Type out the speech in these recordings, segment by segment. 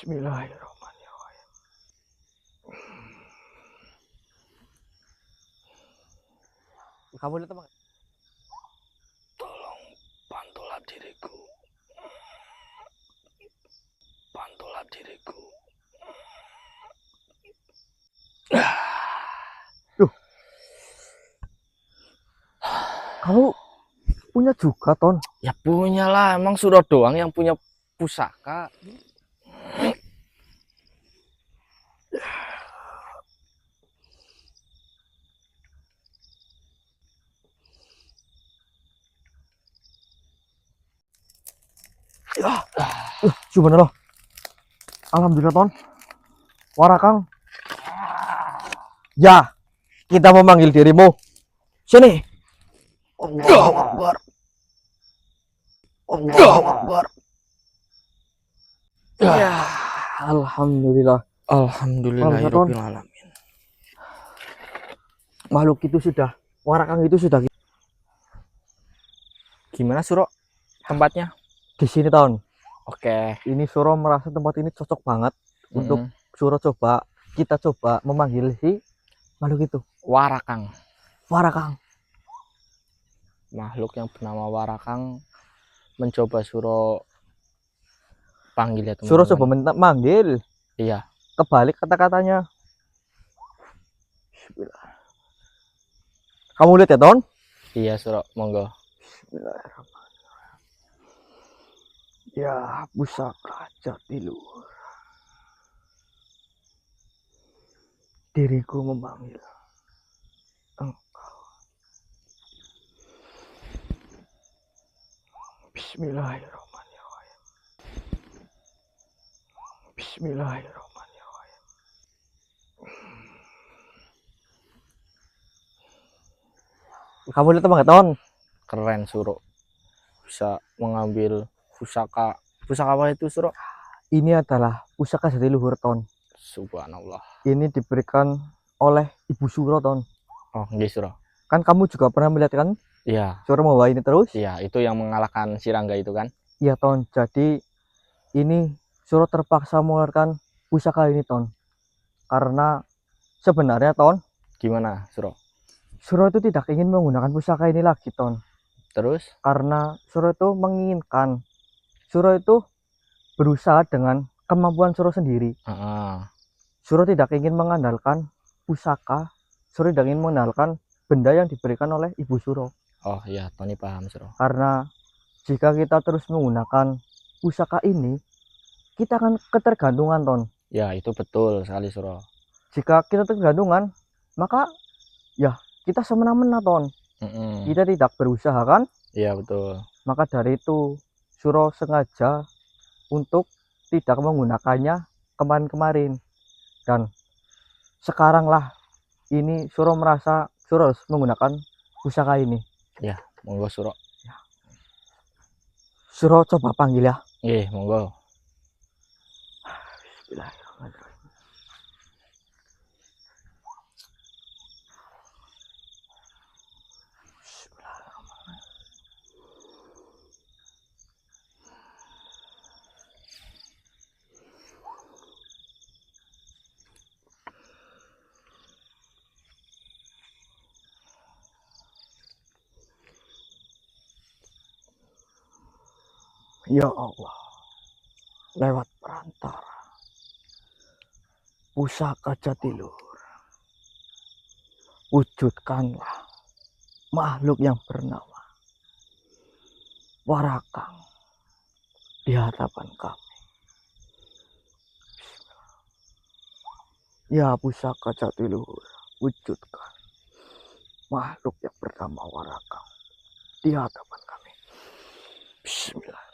Bismillahirrahmanirrahim. Kamu lihat teman? Tolong bantulah diriku. Bantulah diriku. Duh. Kamu punya juga, Ton? Ya punya lah, emang Suro doang yang punya pusaka. Ya. Subhanallah. Alhamdulillah, Ton. Warakang. Ya, kita memanggil dirimu. Sini. Allahu Akbar. Allahu Akbar. Ya, alhamdulillah. Alhamdulillahirabbil alamin. Makhluk itu sudah, Warakang itu sudah Gimana Suro tempatnya? di sini, Ton. Oke. Ini Suro merasa tempat ini cocok banget untuk Suro kita coba memanggil si makhluk itu. Warakang. Warakang. Makhluk yang bernama Warakang mencoba Suro panggil ya Suro teman-teman. coba manggil. Iya. Kebalik kata-katanya. Kamu lihat ya, Ton? Iya Suro, monggo. Bismillahirrahmanirrahim. Ya, pusaka Jatiluhur. Diriku memanggil engkau. Bismillahirrahmanirrahim. Bismillahirrahmanirrahim. Kamu lihat apa, Ton? Keren Suro. Bisa mengambil pusaka. Pusaka apa itu Suro? Ini adalah pusaka Jatiluhur, Ton. Subhanallah. Ini diberikan oleh Ibu Suro, Ton. Oh, nggih Suro. Kan kamu juga pernah melihat kan? Iya. Suro membawa ini terus? Iya, itu yang mengalahkan si Rangga itu kan? Iya, Ton. Jadi ini Suro terpaksa mengeluarkan pusaka ini, Ton. Karena sebenarnya, Ton, Gimana Suro? Suro itu tidak ingin menggunakan pusaka ini lagi, Ton. Terus? Karena Suro itu menginginkan, Suro itu berusaha dengan kemampuan Suro sendiri. Suro tidak ingin mengandalkan pusaka, Suro tidak ingin mengandalkan benda yang diberikan oleh Ibu Suro. Oh iya, Tony paham Suro. Karena jika kita terus menggunakan pusaka ini, kita akan ketergantungan, Ton. Ya, itu betul sekali Suro. Jika kita tergantungan, maka ya kita semena-mena, Ton. Kita tidak berusaha kan? Iya betul. Maka dari itu Suro sengaja untuk tidak menggunakannya kemarin-kemarin, dan sekarang lah ini Suro merasa Suro harus menggunakan pusaka ini. Ya, monggo Suro. Suro coba panggil ya. Nggih, monggo. Bismillahirrahmanirrahim. Ya Allah, lewat perantara pusaka Jatiluhur, wujudkanlah makhluk yang bernama Warakang di hadapan kami. Ya pusaka Jatiluhur, wujudkan makhluk yang bernama Warakang di hadapan kami. Bismillahirrahmanirrahim.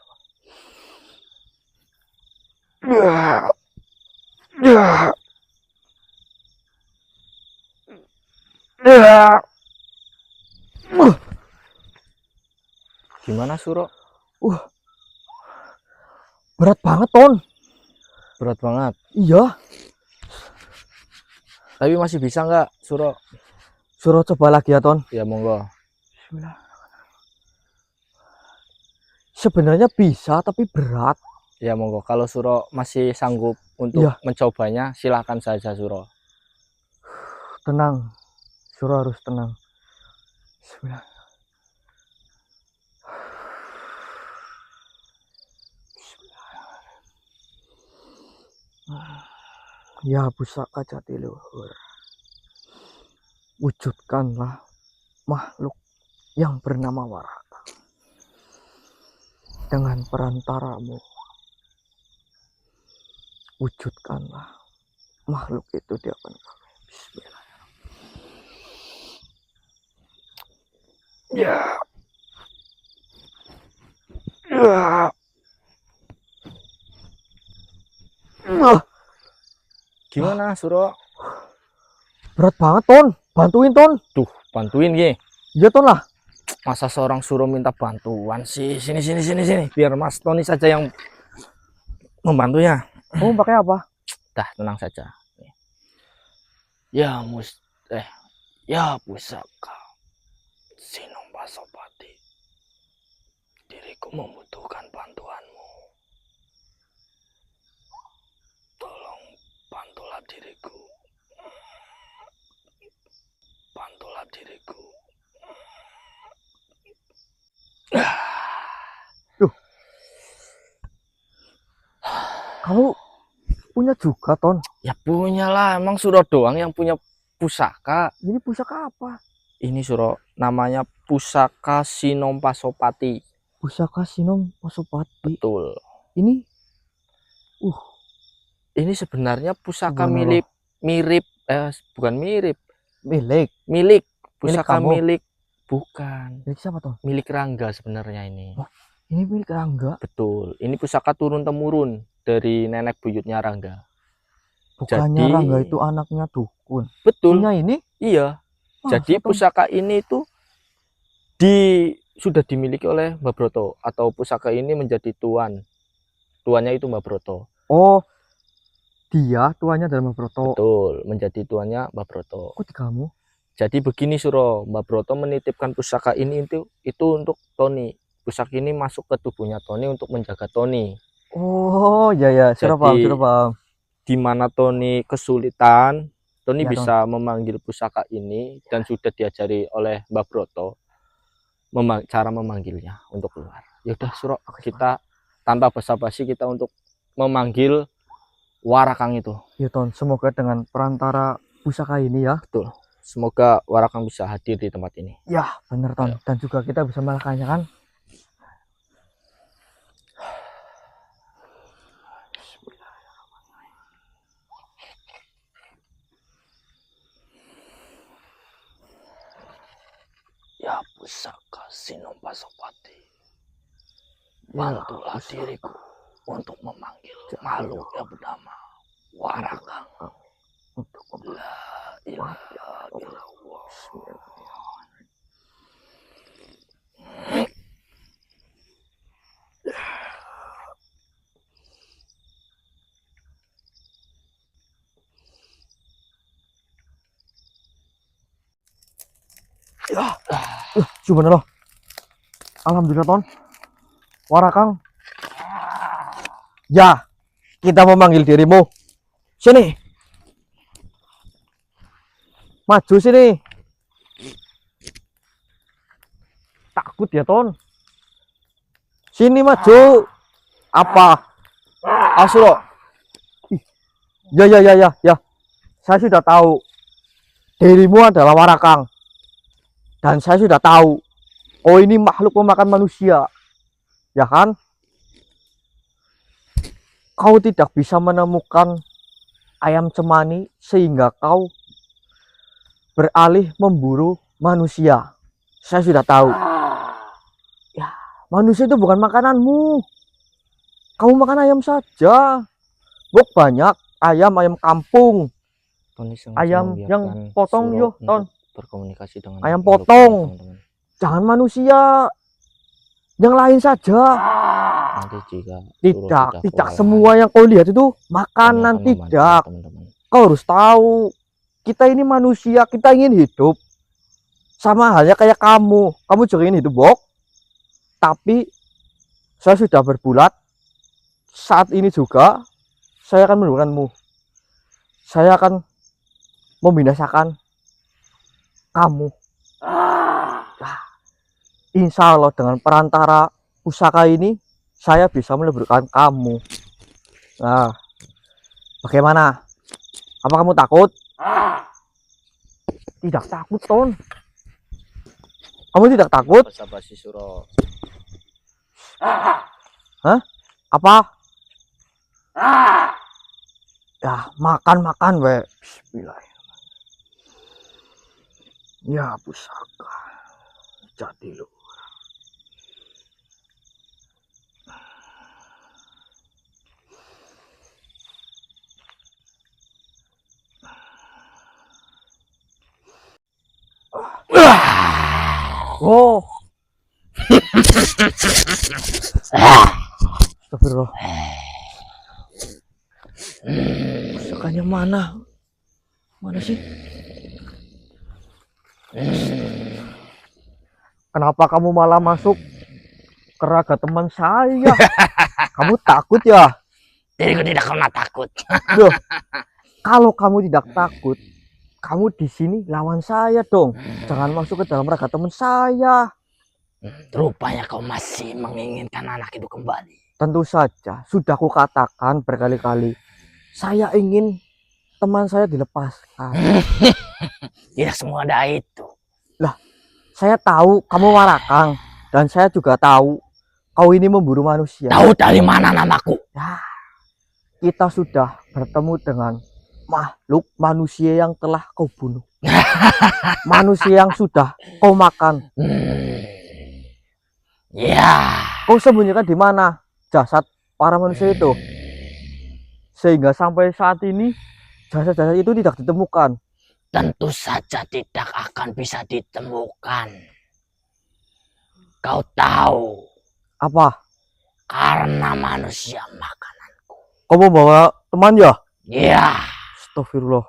Gimana Suro? Berat banget, Ton. Berat banget. Iya. Tapi masih bisa nggak Suro? Suro coba lagi ya, Ton. Ya monggo. Bismillah. Sebenarnya bisa, tapi berat. Ya monggo, kalau Suro masih sanggup untuk Iya. mencobanya, silakan saja Suro. Tenang, Suro harus tenang. Bismillah. Ya pusaka jatiluhur, wujudkanlah makhluk yang bernama Waraka dengan perantaramu. Wujudkanlah makhluk itu di hadapan kami. Bismillah. Ya. Gimana Suro? Berat banget Ton, bantuin Ton. Tuh, bantuin Ki. Iya Ton lah. Masa seorang Suro minta bantuan sih? Sini. Biar Mas Tony saja yang membantunya. Kamu pakai apa? Dah, tenang saja. Ya ya pusaka Sinombasopati, diriku membutuhkan bantuanmu. Tolong bantulah diriku. Kamu punya juga Ton? Ya punya lah, emang Suro doang yang punya pusaka. Ini pusaka apa? Ini Suro, namanya pusaka Sinombasopati. Pusaka Sinombasopati. Betul. Ini Ini sebenarnya pusaka Subhanallah. bukan mirip, Milik pusaka kamu? milik, bukan, Milik siapa Ton? milik Rangga sebenarnya ini. Oh, ini milik Rangga. Betul, ini pusaka turun temurun dari nenek buyutnya Rangga. Bukannya Jadi Rangga itu anaknya dukun. betul, Punya ini? iya. Jadi Ton? pusaka ini itu sudah dimiliki oleh Mbak Broto, atau pusaka ini menjadi tuannya itu Mbak Broto. Oh, dia tuannya adalah Mbak Broto. Betul, menjadi tuannya Mbak Broto. Kok di kamu? Jadi begini Suro, Mbak Broto menitipkan pusaka ini itu untuk Tony. Pusaka ini masuk ke tubuhnya Tony untuk menjaga Tony. Oh, ya, sudah paham. Di mana Tony kesulitan, Tony Ya, bisa memanggil pusaka ini dan sudah diajari oleh Mbak Broto cara memanggilnya untuk keluar. Yaudah Suro, kita tanpa basa-basi kita untuk memanggil Warakang itu. Ya Ton, semoga dengan perantara pusaka ini ya. Betul. Semoga Warakang bisa hadir di tempat ini. Ya, bener Ton. Dan juga kita bisa melakukannya kan. Ya pusaka Sinombasopati, bantulah diriku untuk memanggil makhluk yang bernama Warakang. Untuk La ilaha illallah. Subhanallah. Alhamdulillah Ton. Warakang. Ya, kita memanggil dirimu. Sini. Maju sini. Takut ya Ton. Sini maju. Apa? Asuro. Ya. Saya sudah tahu. Dirimu adalah Warakang. Dan saya sudah tahu. Oh, ini makhluk pemakan manusia. Ya kan? Kau tidak bisa menemukan ayam cemani sehingga kau beralih memburu manusia. Saya sudah tahu. Ya, manusia itu bukan makananmu. Kamu makan ayam saja. Bok banyak ayam kampung. Ayam yang potong yo, Ton. Berkomunikasi dengan ayam potong. Teman-teman. Jangan manusia. Yang lain saja. Nanti jika tidak semua yang kau lihat itu makanan, tidak. Teman-teman. Kau harus tahu, kita ini manusia, kita ingin hidup. Sama halnya kayak kamu juga ingin hidup, Bok. Tapi saya sudah berbulat, saat ini juga saya akan menemukanmu. Saya akan membinasakan kamu. Nah, insya Allah dengan perantara pusaka ini saya bisa meleburkan kamu. Nah, bagaimana? Apa kamu takut? Tidak takut, Ton. Kamu tidak takut? Basa-basi Suro. Hah? Apa? Ya, makan we. Bismillahirrahmanirrahim. Ya, pusaka jati lu. Oh. Astagfirullah. Pusakanya mana? Mana sih? Kenapa kamu malah masuk ke raga teman saya? Kamu takut ya? Diriku tidak pernah takut. Loh, kalau kamu tidak takut, kamu di sini lawan saya dong. Jangan masuk ke dalam raga teman saya. Rupanya kau masih menginginkan anak itu kembali. Tentu saja, sudah kukatakan berkali-kali. Saya ingin teman saya dilepaskan. Tidak semua ada itu. Lah, saya tahu kamu warakang. Dan saya juga tahu kau ini memburu manusia. Tahu dari mana namaku? Ya, kita sudah bertemu dengan makhluk manusia yang telah kau bunuh. Manusia yang sudah kau makan. Ya. Kau sembunyikan di mana jasad para manusia itu? Sehingga sampai saat ini jasad-jasad itu tidak ditemukan. Tentu saja tidak akan bisa ditemukan. Kau tahu Apa? karena manusia makananku. Kau mau bawa teman ya? Ya. Astagfirullah.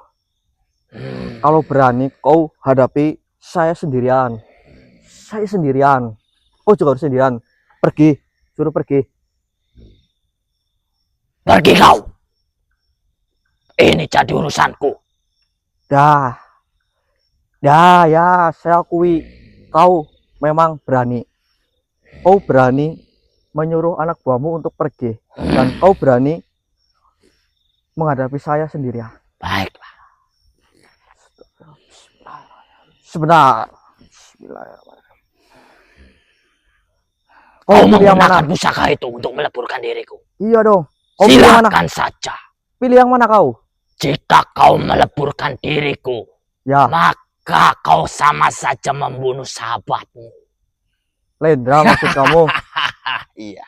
Kalau berani kau hadapi saya sendirian. Saya sendirian. Kau juga harus sendirian. Pergi. Suruh pergi. Pergi kau. Ini jadi urusanku. Dah. Ya, saya akui. Kau memang berani. Kau berani menyuruh anak buahmu untuk pergi. Dan kau berani menghadapi saya sendirian. Baiklah. Sebentar. Bismillahirrahmanirrahim. Kau pilih yang menggunakan mana? pusaka itu untuk meleburkan diriku. Iya dong. Kau pilih yang mana? Silakan saja. Pilih yang mana kau? Jika kau meleburkan diriku, Ya, maka kau sama saja membunuh sahabatmu. Lendra maksud kamu. Iya.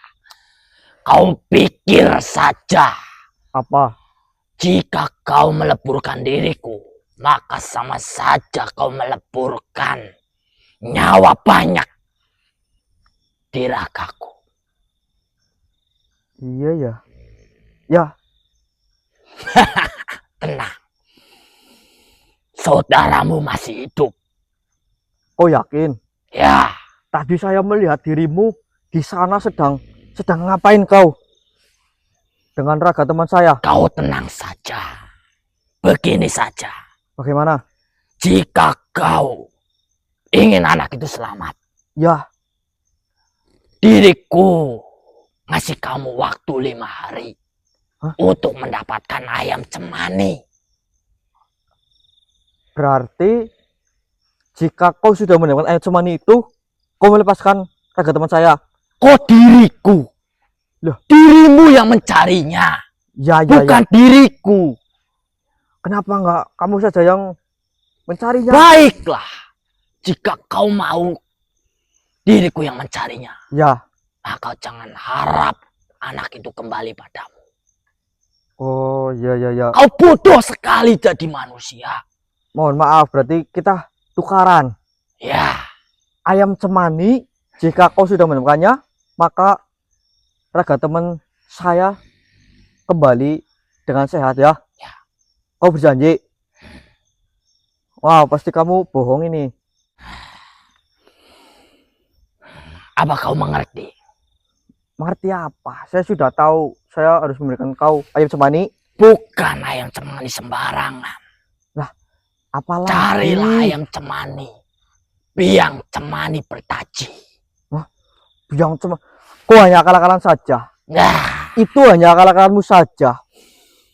Kau pikir saja, Apa? jika kau meleburkan diriku, maka sama saja kau meleburkan nyawa banyak di ragaku. Iya ya. Ya, Tenang. Saudaramu masih hidup. kau yakin? Ya, Tadi saya melihat dirimu di sana sedang ngapain kau? Dengan raga teman saya. kau tenang saja. Begini saja. Bagaimana? Jika kau ingin anak itu selamat, Ya, diriku ngasih kamu waktu 5 hari. Hah? Untuk mendapatkan ayam cemani. berarti jika kau sudah mendapatkan ayam cemani itu, kau melepaskan raga teman saya. Kok diriku? Loh, dirimu yang mencarinya, ya, bukan ya. diriku. Kenapa enggak kamu saja yang mencarinya? Baiklah, jika kau mau diriku yang mencarinya, Ya. maka jangan harap anak itu kembali padamu. Oh, ya. Kau bodoh sekali jadi manusia. Mohon maaf, berarti kita tukaran. Ya. Ayam cemani, jika kau sudah menemukannya, maka raga teman saya kembali dengan sehat ya. Ya. Kau berjanji? Wah, pasti kamu bohong ini. Apa kau mengerti? Mengerti apa? Saya sudah tahu saya harus memberikan kau ayam cemani. Bukan ayam cemani sembarangan. Lah, apalagi? Carilah ayam cemani. Biang cemani bertaji. Wah, biang cemani. Kau hanya akal-akalan saja. Nah, Itu hanya akal-akalanmu saja.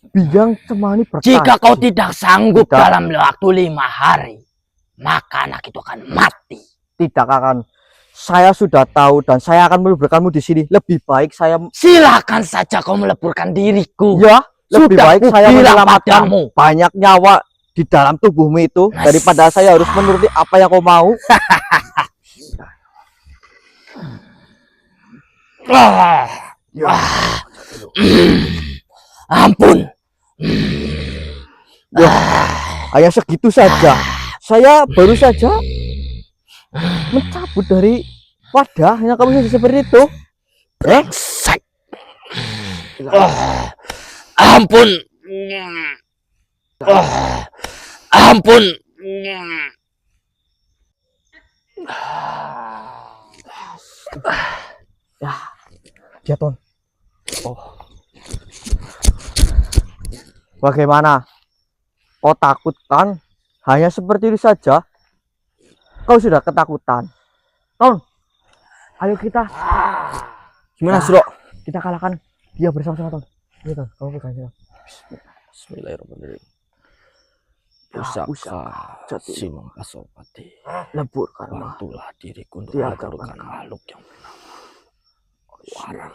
Biang cemani bertaji. jika kau tidak sanggup dalam waktu 5 hari, maka anak itu akan mati. Tidak akan. Saya sudah tahu dan saya akan meleburkanmu di sini. Lebih baik saya. Silakan saja kau meleburkan diriku. Ya, lebih Sudah baik saya menyelamatkan padamu. banyak nyawa di dalam tubuhmu itu daripada saya harus menuruti apa yang kau mau. Ya. Ampun. Ya, hanya segitu saja. Saya baru saja mencabut dari wadah yang kamu saja seperti itu. Ampun. Ampun. Ya, dia Ton. Oh. Bagaimana? Kau takut kan? Hanya seperti itu saja. Kau sudah ketakutan. Ton, ayo kita. Gimana, Nah, Suro? kita kalahkan dia bersama-sama, Ton. Ini Ton, kamu pegang sini. Bismillahirrahmanirrahim. Pusaka Pusaka Simang Pasopati, leburkan bantulah diriku untuk Dia meleburkan akan makhluk yang bernama Warang.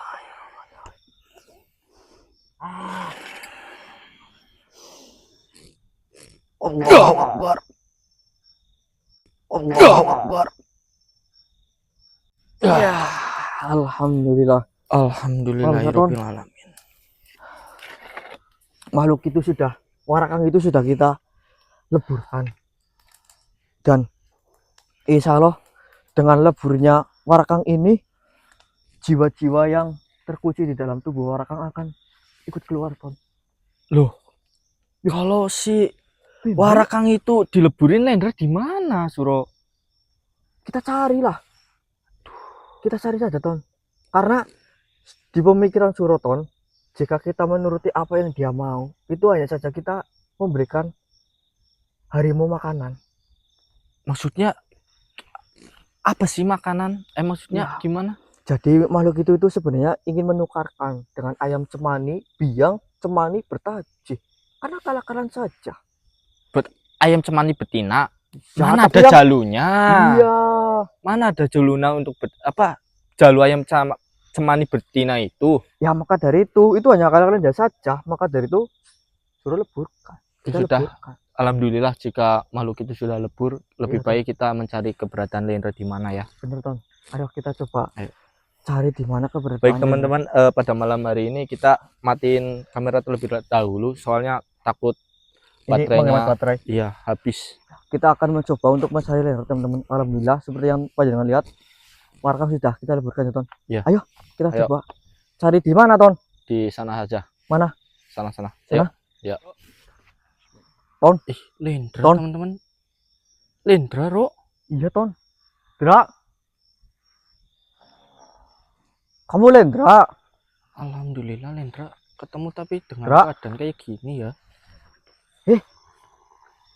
Allahu Akbar. Allahu Akbar. Ya, alhamdulillah. Alhamdulillahirabbil alamin. Makhluk itu sudah, warakang itu sudah kita leburkan. Dan insya Allah dengan leburnya warakang ini, jiwa-jiwa yang terkunci di dalam tubuh warakang akan ikut keluar, Ton. Loh, kalau si warakang itu dileburin Lendra di mana, Suro? Kita carilah. Kita cari saja, Ton. Karena di pemikiran Suro, Ton, jika kita menuruti apa yang dia mau, itu hanya saja kita memberikan harimau makanan. Maksudnya apa sih makanan? Maksudnya Ya. gimana? Jadi makhluk itu sebenarnya ingin menukarkan dengan ayam cemani, biang cemani bertaji. Karena kalah-kalahan saja. Ayam cemani betina. Ya, Mana tapi ada jalunya? Iya. Mana ada jaluna untuk jalu ayam cemani betina itu? Ya maka dari itu hanya kalah-kalahan saja. Maka dari itu suruh leburkan. Kita Sudah. leburkan. Alhamdulillah jika makhluk itu sudah lebur, lebih Iya, baik kita mencari keberadaan Lendra di mana ya. Bener, Ton. Ayo kita coba Ayo. cari di mana keberadaan. Baik teman-teman, pada malam hari ini kita matiin kamera terlebih dahulu soalnya takut baterainya iya habis. Kita akan mencoba untuk mencari Lendra, teman-teman. Alhamdulillah seperti yang panjenengan lihat, warakang sudah kita leburkan ya, Ton. Iya. Ayo kita coba cari di mana, Ton? Di sana saja. Mana? Sana. Sana? Ya. Ton. Lendra, Ton. teman-teman. Lendra, Ro. Iya, Ton. Dra. Kamu Lendra? Alhamdulillah Lendra ketemu tapi dengan Dra. keadaan kayak gini ya.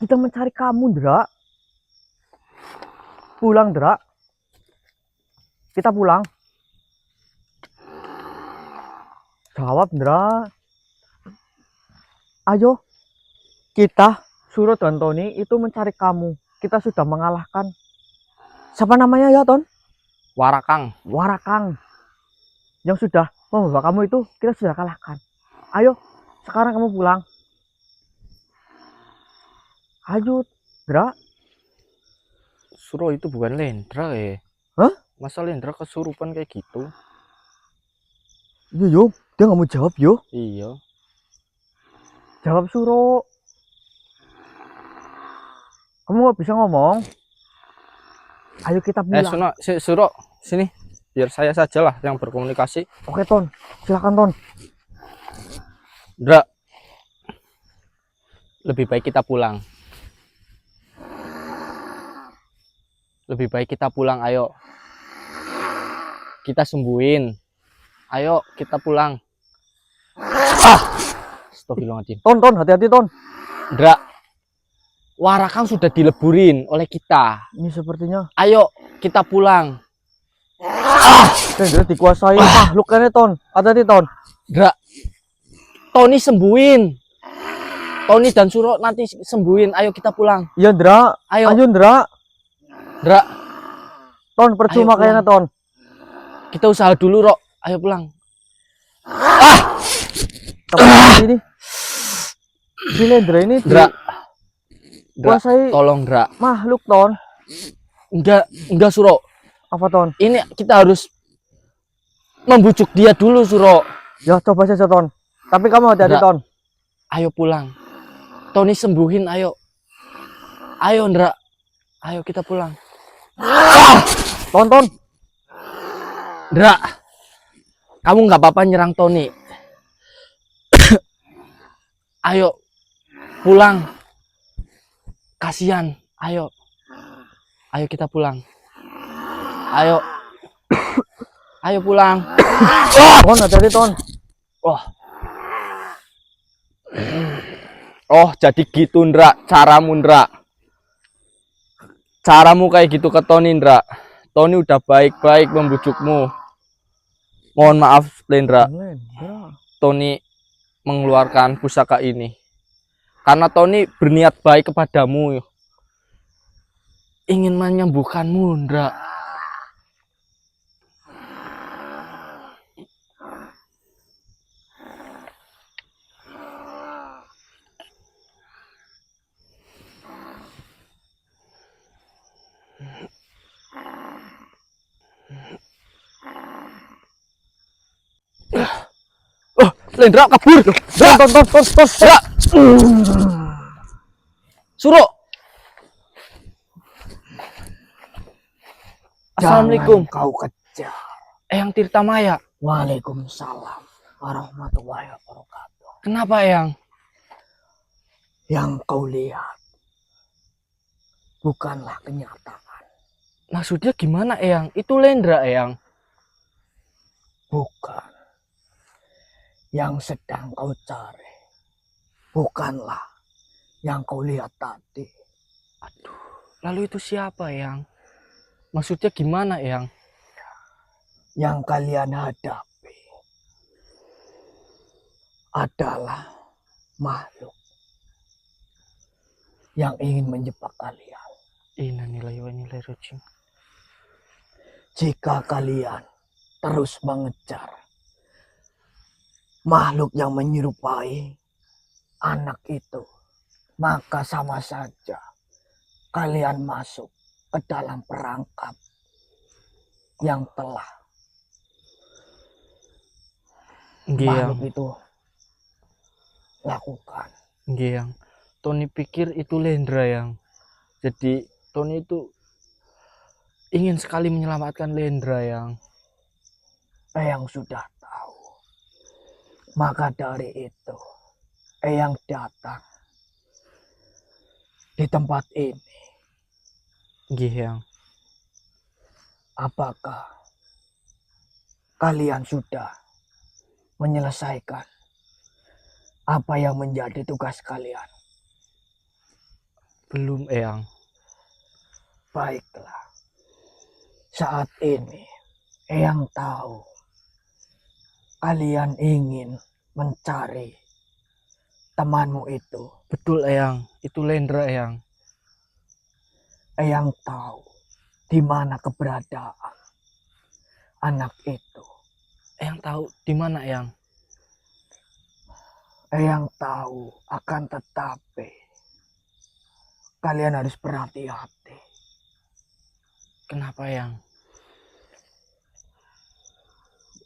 Kita mencari kamu, Dra. Pulang, Dra. Kita pulang. Jawab, Dra. Ayo. Kita, Suro dan Tony itu mencari kamu. Kita sudah mengalahkan. Siapa namanya ya, Ton? Warakang. Warakang. Yang sudah membawa kamu itu kita sudah kalahkan. Ayo, sekarang kamu pulang. Ayo, Dra. Suro itu bukan Lendra Hah? Masa Lendra kesurupan kayak gitu? Yo, dia nggak mau jawab, yo. Iya. Jawab, Suro. Kamu nggak bisa ngomong. Ayo kita pulang. Suro, sini. Biar saya saja lah yang berkomunikasi. Oke, Ton. Silakan, Ton. Dra. Lebih baik kita pulang. Lebih baik kita pulang, ayo. Kita sembuhin. Ayo kita pulang. Astagfirullahaladzim. Ton, hati-hati Ton. Ndra, Warakang sudah dileburin oleh kita. Ini sepertinya Ayo kita pulang. Lendra dikuasai makhluk kene Ton. Hati-hati Ton. Ndra, Tony sembuhin. Tony dan Suro nanti sembuhin. Ayo kita pulang. Iya Ndra. Ayo. Ayo Ndra. Ndra, Ton percuma Ayo, kayaknya Ton. kita usaha dulu, Rok. Ayo pulang. Tapi ini si Lendra ini Ndra, dikuasai tolong Ndra. makhluk Ton. Enggak Suro. Apa Ton? Ini kita harus membujuk dia dulu, Suro. Ya coba saja Ton. Tapi kamu hati-hati Ndra. Ton. Ayo pulang. Tony sembuhin, ayo. Ayo Ndra. Ayo kita pulang. Ton. Ndra, kamu nggak apa-apa nyerang Tony. Ayo pulang. Kasihan. Ayo kita pulang. Ayo pulang. Ton hati-hati Ton. Oh jadi gitu Ndra, caramu Ndra. Caramu kayak gitu ke Tony Ndra. Tony udah baik-baik membujukmu. Mohon maaf Lendra, Tony mengeluarkan pusaka ini karena Tony berniat baik kepadamu, ingin menyembuhkanmu Ndra. Lendra kabur. Ton. Suro. Assalamualaikum. Jangan kau kejar. Eyang Tirta Maya. Waalaikumsalam warahmatullahi wabarakatuh. Kenapa Eyang? Yang kau lihat bukanlah kenyataan. Maksudnya gimana Eyang? Itu Lendra Eyang. Bukan. Yang sedang kau cari bukanlah yang kau lihat tadi. Aduh, lalu itu siapa Eyang? Maksudnya gimana Eyang? Yang kalian hadapi adalah makhluk yang ingin menjebak kalian. Innalillahi wa inna ilaihi raji'un. Jika kalian terus mengejar makhluk yang menyerupai anak itu, maka sama saja kalian masuk ke dalam perangkap yang telah makhluk itu lakukan. Yang Tony pikir itu Lendra yang. Jadi Tony itu ingin sekali menyelamatkan Lendra yang. Eyang sudah tahu. Maka dari itu Eyang datang di tempat ini. Yang. Apakah kalian sudah menyelesaikan apa yang menjadi tugas kalian? Belum Eyang. Baiklah. Saat ini Eyang tahu kalian ingin mencari temanmu itu. Betul Eyang, itu Lendra Eyang. Eyang tahu di mana keberadaan anak itu. Eyang tahu di mana Eyang? Eyang tahu, akan tetapi kalian harus berhati-hati. Kenapa Eyang?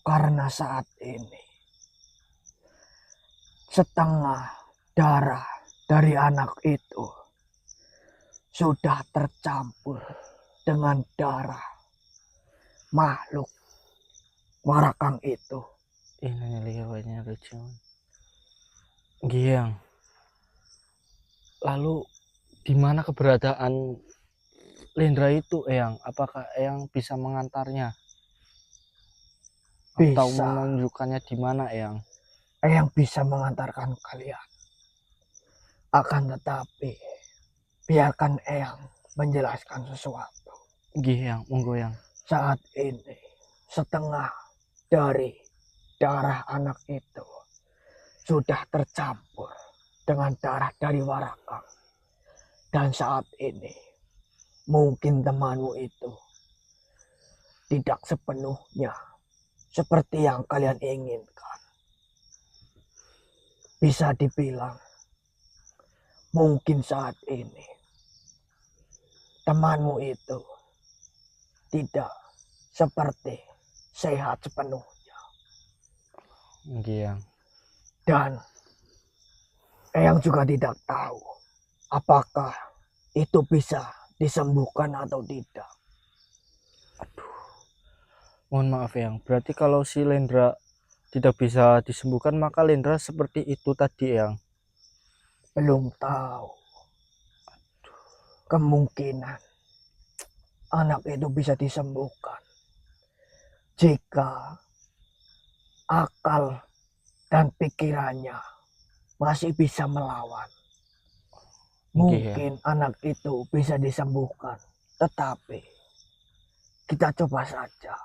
Karena saat ini setengah darah dari anak itu sudah tercampur dengan darah makhluk Warakang itu. Innalillahi wa inna ilaihi raji'un. Yang. Lalu di mana keberadaan Lendra itu Eyang? Apakah Eyang bisa mengantarnya? atau bisa menunjukkannya di mana, Eyang? Eyang bisa mengantarkan kalian. Akan tetapi biarkan Eyang menjelaskan sesuatu. Nggih, Eyang, monggo, Eyang. Saat ini setengah dari darah anak itu sudah tercampur dengan darah dari Warakang. Dan saat ini mungkin temanmu itu tidak sepenuhnya seperti yang kalian inginkan. Bisa dibilang mungkin saat ini temanmu itu tidak seperti sehat sepenuhnya. Nggih, Eyang. Dan Eyang juga tidak tahu apakah itu bisa disembuhkan atau tidak. Mohon maaf, Eyang. Berarti kalau si Lendra tidak bisa disembuhkan, maka Lendra seperti itu tadi, Eyang. Belum tahu. Kemungkinan anak itu bisa disembuhkan jika akal dan pikirannya masih bisa melawan. Mungkin anak itu bisa disembuhkan, tetapi kita coba saja.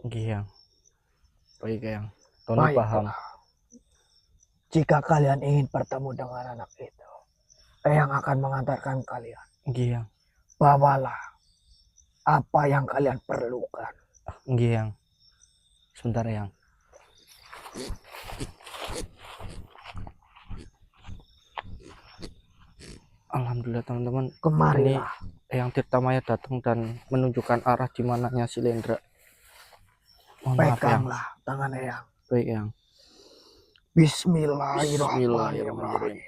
Nggih, Eyang. Baik, Eyang. Tony paham. Jika kalian ingin bertemu dengan anak itu, Eyang akan mengantarkan kalian. Nggih, Eyang. Bawalah apa yang kalian perlukan. Nggih, Eyang. Sebentar, Eyang. Alhamdulillah, teman-teman. Kemarilah. Ini Eyang Tirtamaya datang dan menunjukkan arah di mananya si Lendra. Mohon maaf, Eyang. Peganglah tangan Eyang. Baik, Eyang. Bismillahirrahmanirrahim.